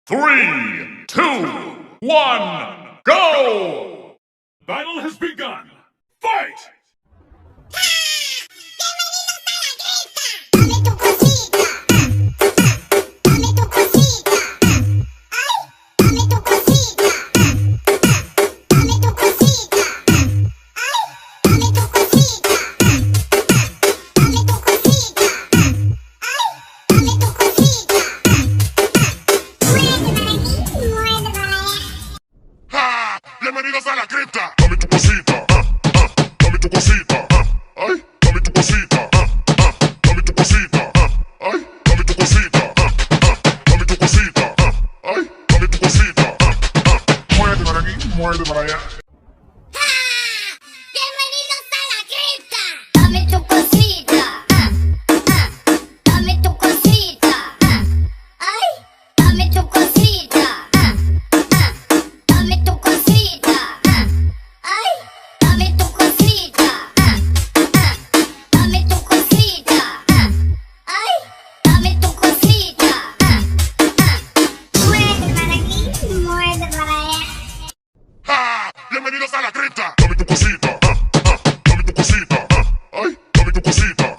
3, 2, 1, go! Battle has begun. Fight! Dame tu cosita, dame tu cosita, ay, dame tu cosita, dame tu cosita, ay, dame tu cosita, dame tu cosita, ay, dame tu cosita. Muerde para aquí, muerde para allá. ¡Ja! Bienvenidos a la cripta. Dame tu cosita, dame tu cosita, ay, dame tu cosita, dame tu cosita, ay, dame tu cosita, dame tu cosita, ay, dame tu cosita. Muévete para aquí, muévete para allá. Bienvenidos a la cripta. Dame tu cosita, dame tu cosita, ay, dame tu cosita, dame tu cosita, ay, dame tu cosita, dame tu cosita, ay, dame tu cosita. Muerde para aquí, muerde para allá. ¡Ja! Bienvenidos a la cripta. Dame tu cosita, dame tu cosita, ay, dame tu cosita,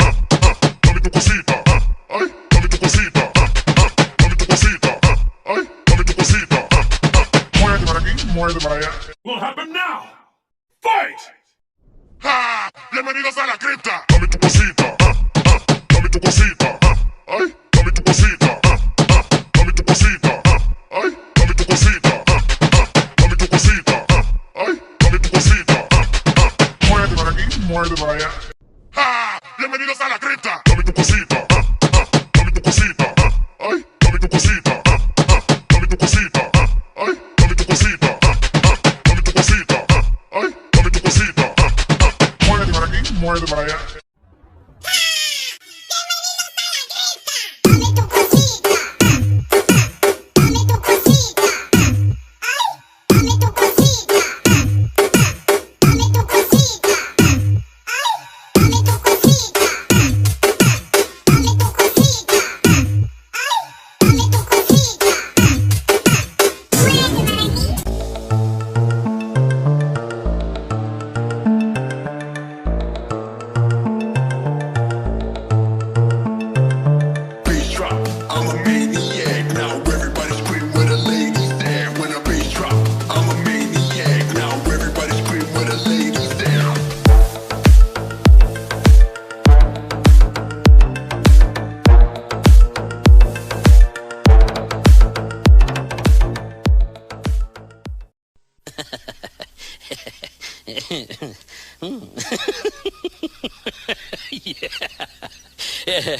dame tu cosita, ay, dame tu cosita, dame tu cosita, ay, dame tu cosita. Muévete para aquí, muévete para allá. Will happen now. Fight! ¡Ja! Bienvenidos a la cripta. Dame tu cosita, dame tu cosita, ay, dame tu cosita, dame tu cosita, ay, dame tu cosita, dame tu cosita, ay, dame tu cosita. Muévete para aquí, muévete para allá. ¡Ja! Bienvenidos a la cripta. Dame tu cosita, dame tu cosita, ay, dame tu cosita, dame tu cosita, ay, dame tu cosita, dame tu cosita, ay, dame tu cosita. Muévete para aquí, muévete para allá. Dame tu cosita, dame tu cosita, ay, dame tu cosita, dame tu cosita, ay, dame tu cosita, dame tu cosita, ay, dame tu cosita. Muévete para aquí. Bass drop, I'm a maniac. Now everybody scream where the ladies at. When a bass drop, I'm a maniac. Now everybody scream where the ladies at. Yeah.